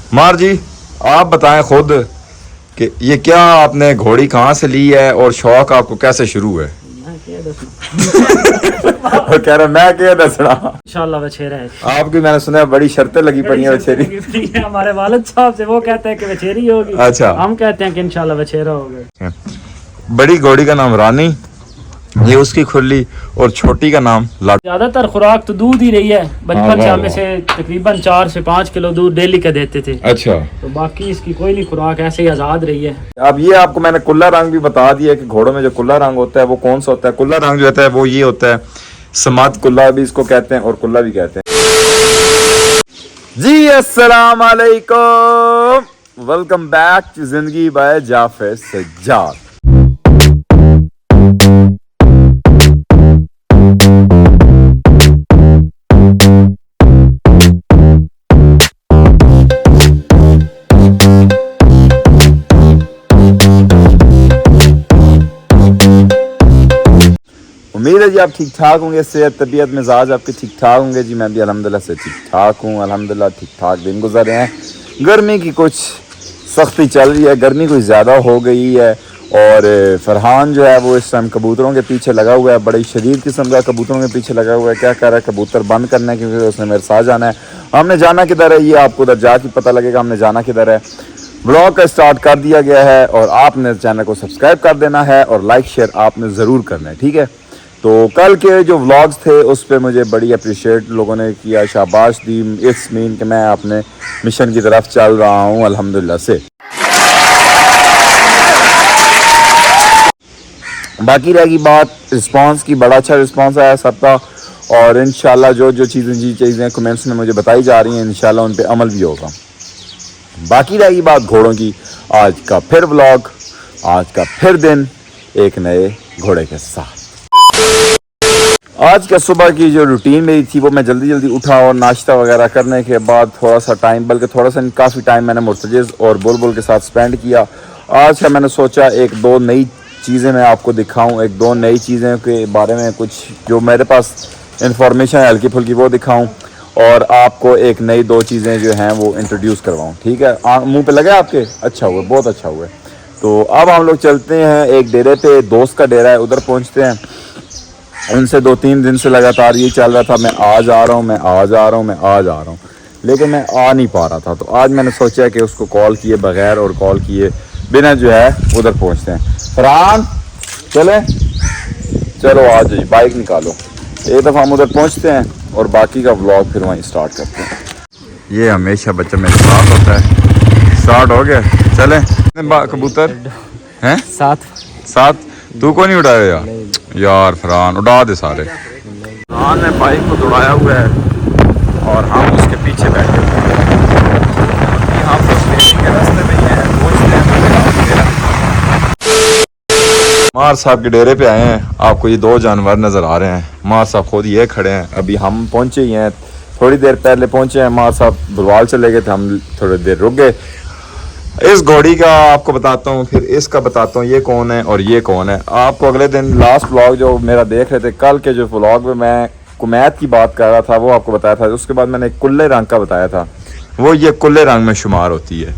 मार जी, आप बताएं खुद कि ये क्या आपने घोड़ी कहाँ से ली है और शौक आपको कैसे शुरू है? वो कह रहा मैं क्या दसना। इंशाल्लाह बछेरा है। आपकी मैंने सुना है बड़ी शर्तें लगी पड़ी हैं बछेरी। हमारे वालिद साहब से वो कहते हैं कि बछेरी होगी। अच्छा, हम कहते हैं कि इंशाल्लाह बछेरा होगा। बड़ी घोड़ी का नाम रानी, ये उसकी खुली, और छोटी का नाम लाडू। ज्यादातर खुराक तो दूध ही रही है। बचपन से वाह, हमें से तकरीबन 4 से 5 किलो दूध डेली का देते थे। अच्छा, तो बाकी इसकी कोई नहीं खुराक, ऐसे ही आजाद रही है। अब ये आपको मैंने कुल्ला रंग भी बता दिया कि घोड़ों में जो कुल्ला रंग होता है वो कौन सा होता है। कुल्ला रंग जो होता है वो ये होता है, समात कुल्ला भी इसको कहते हैं और कुल्ला भी कहते हैं जी। अस्सलाम वालेकुम, वेलकम बैक टू जिंदगी बाय जाफर सज्जाद। उम्मीद है जी आप ठीक ठाक होंगे, सेहत तबीयत मिजाज आपके ठीक ठाक होंगे जी। मैं भी अल्हम्दुलिल्लाह से ठीक ठाक हूँ। अल्हम्दुलिल्लाह ठीक ठाक दिन गुजर रहे हैं। गर्मी की कुछ सख्ती चल रही है, गर्मी कुछ ज़्यादा हो गई है। और फरहान जो है वो इस टाइम कबूतरों के पीछे लगा हुआ है, बड़ी शदीद किस्म का कबूतरों के पीछे लगा हुआ है। क्या कह रहा है, कबूतर बंद करना है क्योंकि उसने मेरे साथ जाना है। हमने जाना किधर है ये आपको उधर जाके पता लगेगा हमने जाना किधर है। ब्लॉग का स्टार्ट कर दिया गया है और आपने चैनल को सब्सक्राइब कर देना है और लाइक शेयर आपने ज़रूर करना है, ठीक है। तो कल के जो व्लॉग्स थे उस पर मुझे बड़ी अप्रिशिएट लोगों ने किया, शाबाश दी। इट्स मीन कि मैं अपने मिशन की तरफ चल रहा हूँ अल्हम्दुलिल्लाह से। बाकी रहेगी बात रिस्पांस की, बड़ा अच्छा रिस्पांस आया सबका। और इंशाल्लाह जो जो चीज़ें कमेंट्स में मुझे बताई जा रही हैं इंशाल्लाह उन पर अमल भी होगा। बाकी रहेगी बात घोड़ों की। आज का फिर व्लॉग, आज का फिर दिन एक नए घोड़े के साथ। आज का सुबह की जो रूटीन मेरी थी वो मैं जल्दी उठा और नाश्ता वगैरह करने के बाद थोड़ा सा टाइम, बल्कि थोड़ा सा काफ़ी टाइम मैंने मुर्तजिज़ और बुलबुल के साथ स्पेंड किया। आज का मैंने सोचा एक दो नई चीज़ें मैं आपको दिखाऊं, एक दो नई चीज़ें के बारे में कुछ जो मेरे पास इंफॉर्मेशन है हल्की फुल्की वो दिखाऊं और आपको एक नई दो चीज़ें जो हैं वो इंट्रोड्यूस करवाऊँ, ठीक है। मुँह पे लगे आपके? अच्छा हुआ, बहुत अच्छा हुआ। तो अब हम लोग चलते हैं एक डेरे पे, दोस्त का डेरा है, उधर पहुँचते हैं। उनसे 2-3 दिन से लगातार ये चल रहा था, मैं आ जा रहा हूँ, लेकिन मैं आ नहीं पा रहा था। तो आज मैंने सोचा कि उसको कॉल किए बगैर और कॉल किए बिना जो है उधर पहुँचते हैं। फरहान चलो आ जाइए, बाइक निकालो। एक दफ़ा हम उधर पहुँचते हैं और बाकी का व्लॉग फिर वहीं स्टार्ट करते हैं। ये हमेशा बच्चा मेरे साथ होता है। स्टार्ट हो गया, चलें। कबूतर हैं साथ तू को नहीं उड़ाया यार फरहान उड़ा दे सारे। फरहान ने बाइक को दौड़ाया हुआ है और हम उसके पीछे बैठे हुए हैं। हम तो स्टेशन के रास्ते में ही हैं, पहुंचते हैं। मार साहब के डेरे पे आए हैं। आपको ये दो जानवर नज़र आ रहे हैं। मार साहब खुद ये खड़े हैं, अभी हम पहुंचे ही हैं, थोड़ी देर पहले पहुंचे हैं। मार साहब बुलवाल चले गए थे, हम थोड़ी देर रुक गए। इस घोड़ी का आपको बताता हूँ, फिर इसका बताता हूँ ये कौन है और ये कौन है। आपको अगले दिन लास्ट व्लॉग जो मेरा देख रहे थे, कल के जो व्लॉग में मैं कुमैत की बात कर रहा था वो आपको बताया था। उसके बाद मैंने कुल्ले रंग का बताया था, वो ये कुल्ले रंग में शुमार होती है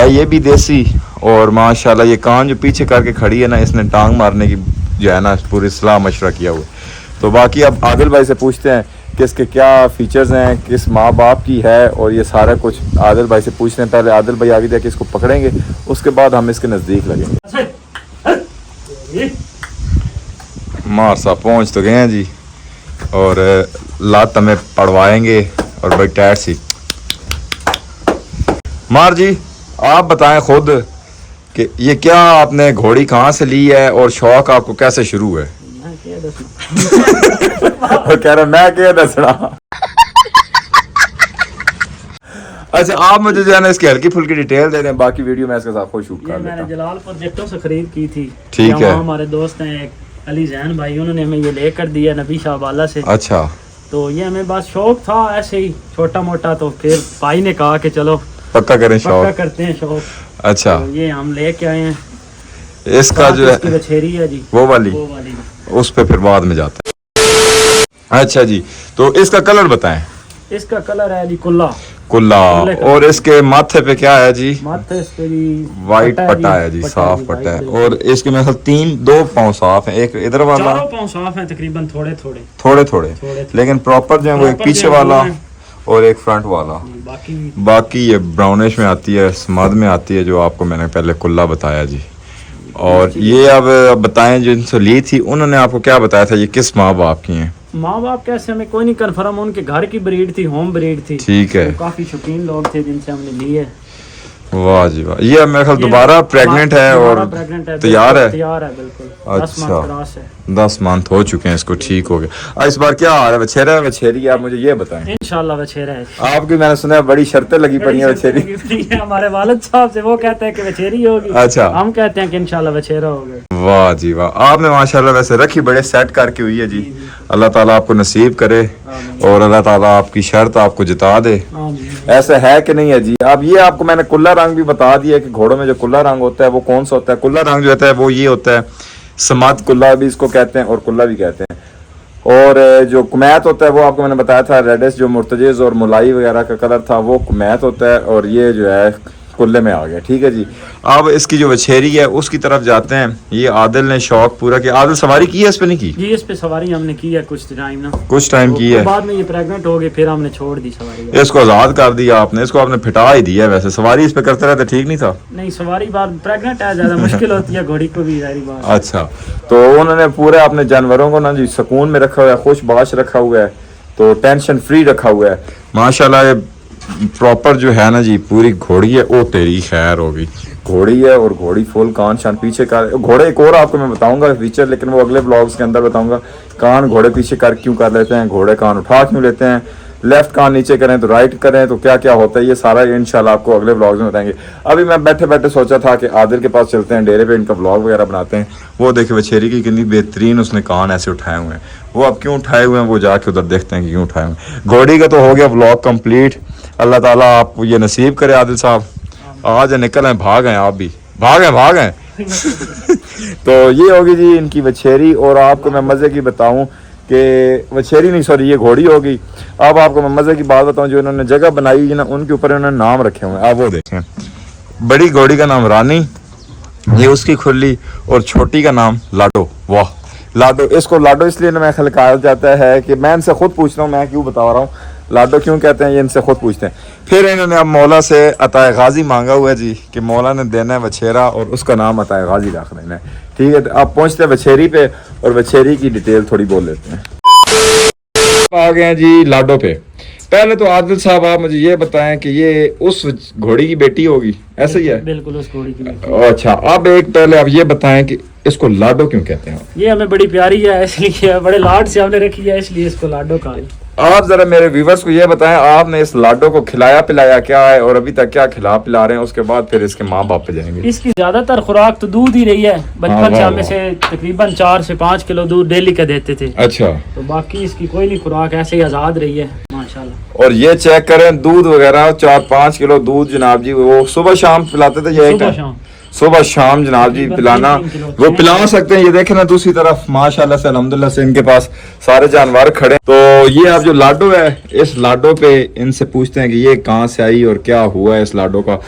ये भी देसी। और माशाल्लाह ये कान जो पीछे करके खड़ी है ना, इसने टांग मारने की जो है ना पूरी सलाह मशवरा किया हुआ। तो बाकी अब आदिल भाई से पूछते हैं कि इसके क्या फीचर्स हैं, किस माँ बाप की है और ये सारा कुछ आदिल भाई से पूछते हैं। पहले आदिल भाई आगे जाके इसको पकड़ेंगे, उसके बाद हम इसके नज़दीक लगेंगे। मार साहब पहुँच तो गए हैं जी और लात हमें पड़वाएंगे और बड़ी टाइट सी। मार जी, आप बताएं खुद कि ये क्या आपने घोड़ी कहाँ से ली है और शौक आपको कैसे शुरू है? वो कह रहा मैं क्या दसना। अच्छा, आप मुझे जो है ना इसकी हल्की फुल्की डिटेल दे दें, बाकी वीडियो मैं इसके साथ खुद शूट कर लेता हूं। मैंने जलालपुर जट्टों से खरीद की थी, ठीक है। हमारे दोस्त हैं एक अली जैन भाई, उन्होंने हमें ये लेकर दिया नबी शाहबाला से। अच्छा, तो ये हमें बस शौक था ऐसे ही छोटा मोटा, तो फिर भाई ने कहा कि चलो पक्का करें शौक, पक्का करते हैं शौक। अच्छा, तो ये हम लेके आए हैं। इसका जो है बछेरी है जी, वो वाली उस पे फिर बाद में जाते हैं। अच्छा जी, तो इसका कलर बताएं। इसका कलर है जी कुल्ला। कुल्ला। कुल्ले का। और इसके माथे पे क्या है जी? माथे इस पे भी वाइट पट्टा है जी, साफ पट्टा है। और इसके मेरे ख्याल 2 पाँव साफ है, एक इधर वाला, चारों पाँव साफ हैं तकरीबन, थोड़े थोड़े थोड़े थोड़े, लेकिन प्रॉपर जो है वो एक Proper पीछे जो है वो वाला है। और एक फ्रंट वाला। बाकी ये ब्राउनिश में आती है, स्मद में आती है, जो आपको मैंने पहले कुल्ला बताया जी। और ये अब बताएं, जिनसे ली थी उन्होंने आपको क्या बताया था, ये किस माँ बाप की हैं? माँ बाप कैसे हमें कोई नहीं कंफर्म, उनके घर की ब्रीड थी, होम ब्रीड थी। ठीक है। तो काफी शौकीन लोग थे जिनसे हमने ली है। वाह जी वाह। ये मेरे ख्याल दोबारा प्रेग्नेंट है और तैयार है। तैयार है बिल्कुल। अच्छा। 10 मंथ क्रॉस है। 10 मंथ हो चुके हैं इसको, ठीक हो गया। इस बार क्या आ रहा है, बछेरा है बछेरी है? आप मुझे ये बताएं। इंशाल्लाह बछेरा है। आपकी मैंने सुना है बड़ी शर्तें लगी पड़ी हैं बछेरी। हमारे वालिद साहब से वो कहते हैं कि बछेरी होगी। अच्छा। हम कहते हैं कि इंशाल्लाह बछेरा होगा। वाह जी वाह। आपने माशाल्लाह वैसे रखी बड़े सेट करके हुई है जी। अल्लाह ताला आपको नसीब करे और अल्लाह ताला आपकी शर्त आपको जिता दे। ऐसा है कि नहीं है जी? अब ये आपको मैंने कुल्ला रंग भी बता दिया कि घोड़ों में जो कुल्ला रंग होता है वो कौन सा होता है। कुल्ला रंग जो होता है वो ये होता है, समात कुल्ला भी इसको कहते हैं और कुल्ला भी कहते हैं। और जो कुमैत होता है वो आपको मैंने बताया था, रेडिस जो मुर्तजिज और मुलाई वगैरह का कलर था वो कुमैत होता है, और ये जो है कुल्ले में आ गया। ठीक है जी। अब इसकी जो बछेरी है उसकी तरफ जाते हैं। ये आदिल ने शौक पूरा किया। आदिल सवारी की है इस पे? नहीं की जी, इस पे सवारी हमने की है कुछ टाइम ना, कुछ टाइम की है, बाद में ये प्रेग्नेंट हो गई, फिर हमने छोड़ दी सवारी। इसको आजाद कर दिया आपने, इसको आपने फिटा ही दिया। वैसे सवारी इस पे करते रहते ठीक नहीं था? नहीं, सवारी बाद प्रेग्नेंट है, ज्यादा मुश्किल होती है घोड़ी को भी, जारी बात। अच्छा, तो उन्होंने पूरे अपने जानवरों को ना जी सुकून में रखा हुआ है, खुशबाश रखा हुआ है, तो टेंशन फ्री रखा हुआ है माशाल्लाह। प्रॉपर जो है ना जी पूरी घोड़ी है। ओ तेरी खैर होगी, घोड़ी है और घोड़ी फुल कान शान पीछे कर। घोड़े एक और आपको मैं बताऊंगा फीचर, लेकिन वो अगले ब्लॉग्स के अंदर बताऊंगा। कान घोड़े पीछे कर क्यों कर लेते हैं, घोड़े कान उठा क्यों लेते हैं, लेफ्ट कान नीचे करें तो राइट करें तो क्या क्या होता है, ये सारा इंशाल्लाह आपको अगले ब्लॉग्स में बताएंगे। अभी मैं बैठे बैठे सोचा था कि आदिल के पास चलते हैं, डेरे पे इनका ब्लॉग वगैरह बनाते हैं। वो देखिए बछेरी की कितनी बेहतरीन उसने कान ऐसे उठाए हुए हैं। वो अब क्यों उठाए हुए हैं वो जाके उधर देखते हैं कि क्यों उठाए हुए हैं। घोड़ी का तो हो गया ब्लॉग कंप्लीट। अल्लाह ताला आपको ये नसीब करे आदिल साहब। आज निकल आए, भाग आए, आप भी भाग आए तो ये होगी जी इनकी बछेरी। और आपको मैं मज़े की बताऊं कि बछेरी नहीं, सॉरी, ये घोड़ी होगी। अब आपको मैं मज़े की बात बताऊं, जो इन्होंने जगह बनाई हुई है ना उनके ऊपर इन्होंने नाम रखे हुए हैं। आप वो देखें, बड़ी घोड़ी का नाम रानी, ये उसकी खुली, और छोटी का नाम लाडो। वाह, लाडो। इसको लाडो इसलिए मैं खिलकाया जाता है कि मैं इनसे खुद पूछता हूँ, मैं क्यों बता रहा हूँ लाडो क्यों कहते हैं, ये इनसे खुद पूछते हैं। फिर इन्होंने अब मौला से अताए गाजी मांगा हुआ है जी कि मौला ने देना है बछेरा और उसका नाम अताए गाजी रख देना है। ठीक है, तो आप पहुँचते हैं बछेरी पे और बछेरी की डिटेल थोड़ी बोल लेते हैं। आ गए हैं जी लाडो पे। पहले तो आदिल साहब आप मुझे ये बताएं कि ये उस घोड़ी की बेटी होगी, ऐसा ही है? बिल्कुल उस घोड़ी की बेटी। अच्छा, अब एक पहले आप ये बताएं कि इसको लाडो क्यों कहते हैं? ये हमें बड़ी प्यारी है इसलिए, बड़े लाड से हमने रखी है इसलिए इसको लाडो कहा है। आप जरा मेरे व्यूवर्स को ये बताएं, आपने इस लाडो को खिलाया पिलाया क्या है और अभी तक क्या खिला पिला रहे हैं, उसके बाद फिर इसके माँ बाप पे जाएंगे। इसकी ज्यादातर खुराक तो दूध ही रही है। बचपन से वाह, हमें से तकरीबन 4 से 5 किलो दूध डेली का देते थे। अच्छा, तो बाकी इसकी कोई नहीं खुराक, ऐसे ही आजाद रही है माशाल्लाह। और ये चेक करें दूध वगैरह 4-5 किलो दूध जनाब जी, वो सुबह शाम पिलाते थे। ये सुबह शाम जनाब जी पिलाना, वो पिला सकते हैं। ये देखें ना दूसरी तरफ माशाल्लाह से अल्हम्दुलिल्लाह से इनके पास सारे जानवर खड़े। तो ये आप जो लाडो है, इस लाडो पे इनसे पूछते हैं कि ये कहाँ से आई और क्या हुआ है इस लाडो का।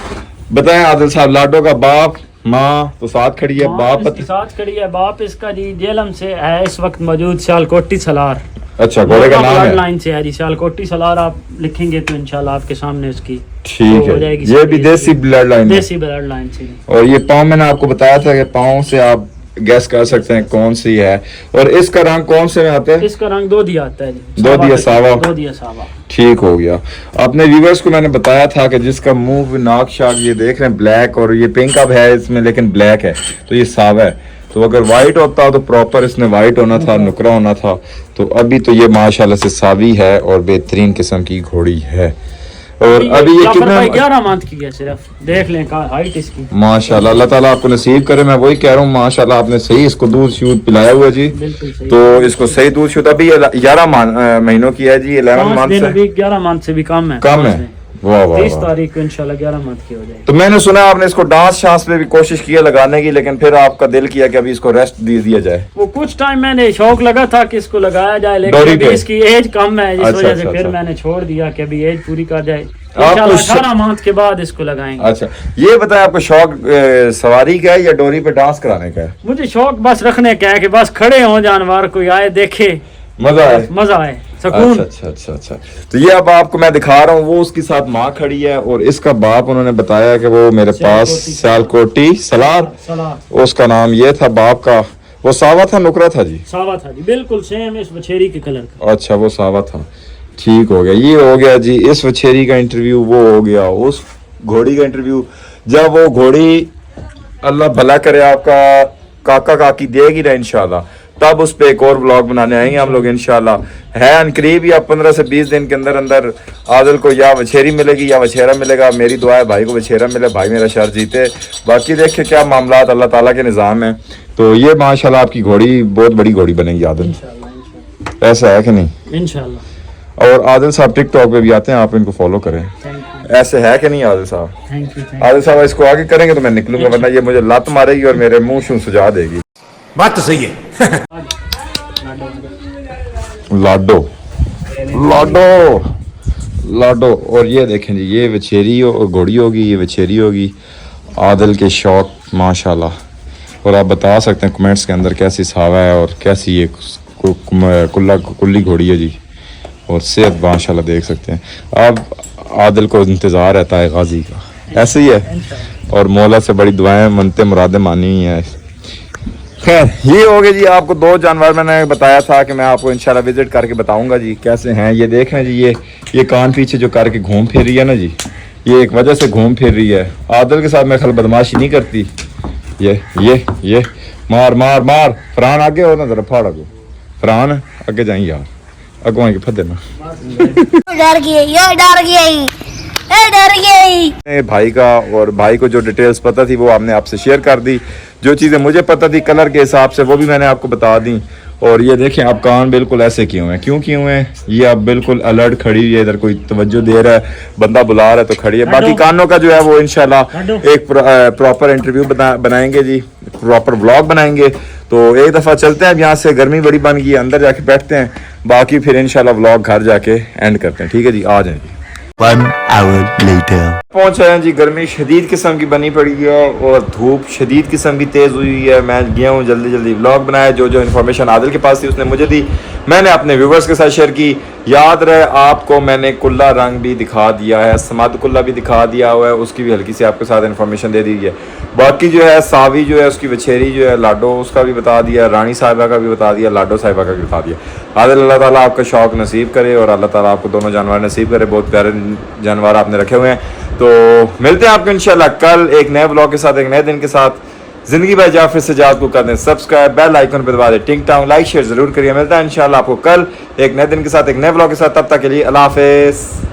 बताएं आदिल साहब, लाडो का बाप माँ तो साथ खड़ी है, बाप साथ खड़ी है। बाप इसका जी जेलम से है इस वक्त मौजूद, सियालकोटी सलार। अच्छा, घोड़े का नाम है? लाइन से है जी, सियालकोटी सलार। आप लिखेंगे तो इंशाल्लाह आपके सामने उसकी ठीक तो है। ये भी देसी ब्लड लाइन, देसी ब्लड लाइन से। और ये पाँव मैंने आपको बताया था कि पाँव से आप गैस कर सकते हैं कौन सी है। और इसका रंग कौन से में आता है? इसका रंग दो दिया आता है जी, दो दिया सावा। दो दिया सावा। ठीक हो गया। अपने व्यूवर्स को मैंने बताया था कि जिसका मुंह नाक शाक ये देख रहे हैं ब्लैक, और ये पिंक अब है इसमें लेकिन ब्लैक है, तो ये सावा है। तो अगर वाइट होता तो प्रॉपर इसने वाइट होना था, नुकरा होना था। तो अभी तो ये माशाल्लाह से सावी है और बेहतरीन किस्म की घोड़ी है। और अभी ये कितना 11 मंथ की है सिर्फ, देख लें हाइट इसकी माशाल्लाह। अल्लाह ताला आपको नसीब करे। मैं वही कह रहा हूँ माशाल्लाह आपने सही इसको दूध शूद पिलाया हुआ जी। बिल्कुल सही। तो इसको सही दूध शूद अभी 11 महीनों की है जी, 11 मंथ से 11 मंथ से भी कम है। कम है। वाह वाह 30 तारीख को इंशाल्लाह 11 मंथ की हो जाएगी। तो मैंने सुना आपने इसको डांस शांस पे भी कोशिश की है लगाने की, लेकिन फिर आपका दिल किया कि अभी इसको रेस्ट दे दिया जाए। वो कुछ टाइम मैंने शौक लगा था कि इसको लगाया जाए, लेकिन अभी इसकी एज कम है, इस वजह से फिर मैंने छोड़ दिया कि अभी एज पूरी कर जाए। इंशाल्लाह आपको 18 मंथ के बाद इसको लगाएंगे। अच्छा, ये बताएं आपको शौक सवारी का है या डोरी पे डांस कराने का है? मुझे शौक बस रखने का है कि बस खड़े हों जानवर, कोई आए देखे, मजा आए, मजा आए, सुकून। अच्छा। तो ये अब आपको मैं दिखा रहा हूँ, वो उसके साथ माँ खड़ी है और इसका बाप उन्होंने बताया कि वो मेरे पास सियालकोटी सलार, उसका नाम ये था बाप का। वो सावा था नुकरा था जी? सावा था जी, बिल्कुल सेम इस बछेरी के कलर का। अच्छा, वो सावा था, ठीक हो गया। ये हो गया जी इस वछेरी का इंटरव्यू, वो हो गया उस घोड़ी का इंटरव्यू। जब वो घोड़ी अल्लाह भला करे आपका काका काकी देगी ना इंशाल्लाह, तब उस पे एक और व्लॉग बनाने आएंगे हम लोग इंशाल्लाह। है अनकरीब या 15 से 20 दिन के अंदर अंदर आदिल को या वछेरी मिलेगी या वछेरा मिलेगा। मेरी दुआ है भाई को वछेरा मिले, भाई मेरा शर जीते। बाकी देखे क्या मामला अल्लाह ताला के निज़ाम है। तो ये माशाल्लाह आपकी घोड़ी बहुत बड़ी घोड़ी बनेगी आदिल, ऐसा है कि नहीं? इंशाल्लाह। और आदिल साहब टिकटॉक पे भी आते हैं, आप इनको फॉलो करें। ऐसे है कि नहीं आदिल साहब? Thank you. आदिल साहब इसको आगे करेंगे तो मैं निकलूंगा, वरना ये मुझे लत मारेगी और मेरे मुंह शू सुझा देगी। बात तो सही है। लाडो लाडो लाडो। और ये देखें जी, ये वछेरी और घोड़ी होगी, ये वछेरी होगी। आदिल के शौक माशाल्लाह। और आप बता सकते हैं कमेंट्स के अंदर कैसी सावा है और कैसी ये कुल्ली घोड़ी है जी। और सेहत माशाल्लाह देख सकते हैं। अब आदिल को इंतज़ार रहता है गाजी का, ऐसे ही है। और मौला से बड़ी दुआएं मनते मुरादें मानी हुई हैं। खैर ये हो गए जी, आपको 2 जानवर मैंने बताया था कि मैं आपको इंशाल्लाह विजिट करके बताऊंगा जी कैसे हैं। ये देख रहे हैं जी, ये कान पीछे जो करके घूम फिर रही है ना जी, ये एक वजह से घूम फिर रही है। आदिल के साथ मैं खल बदमाशी नहीं करती। ये मार मार मार। फरहान आगे हो ना, जरा फाड़ आगो। फरहान आगे जाए यार, अगो आएंगे फते ना। डर गई। भाई का और भाई को जो डिटेल्स पता थी वो हमने आपसे शेयर कर दी। जो चीज़ें मुझे पता थी कलर के हिसाब से वो भी मैंने आपको बता दी। और ये देखें आप कान बिल्कुल ऐसे क्यों हैं, क्यों हैं ये अब बिल्कुल अलर्ट खड़ी हुई है। इधर कोई तवज्जो दे रहा है, बंदा बुला रहा है तो खड़ी है। बाकी कानों का जो है वो इंशाल्लाह एक प्रॉपर इंटरव्यू बनाएंगे जी, प्रॉपर व्लॉग बनाएंगे। तो एक दफ़ा चलते हैं अब यहाँ से, गर्मी बड़ी बन गई है, अंदर जाके बैठते हैं। बाकी फिर इंशाल्लाह व्लॉग घर जाके एंड करते हैं। ठीक है जी, आ जाए जी। 1 hour later. पहुंच आए हैं जी, गर्मी शदीद किस्म की बनी पड़ी है और धूप शदीद किस्म की तेज़ हुई है। मैं गया हूँ जल्दी व्लॉग बनाया। जो इन्फॉर्मेशन आदिल के पास थी उसने मुझे दी, मैंने अपने व्यूवर्स के साथ शेयर की। याद रहे आपको मैंने कुल्ला रंग भी दिखा दिया है, समाद कुल्ला भी दिखा दिया हुआ है, उसकी भी हल्की सी आपके साथ इन्फॉर्मेशन दे दी है। बाकी जो है सावी जो है उसकी वछेरी जो है लाडो, उसका भी बता दिया, रानी साहिबा का भी बता दिया, लाडो साहिबा का भी बता दिया। आदिल अल्लाह ताला आपका शौक नसीब करे और अल्लाह ताला आपको दोनों जानवर नसीब करे। बहुत प्यारे जानवर आपने रखे हुए हैं। तो मिलते हैं आपको इंशाल्लाह कल एक नए ब्लॉग के साथ, एक नए दिन के साथ। जिंदगी भाई जाफिर सजाद को कर दें सब्सक्राइब, बेल आइकन पर दबा दें, टिंग टांग लाइक शेयर जरूर करिए। मिलता है इंशाल्लाह आपको कल एक नए दिन के साथ, एक नए ब्लॉग के साथ। तब तक के लिए अल्लाह हाफिज़।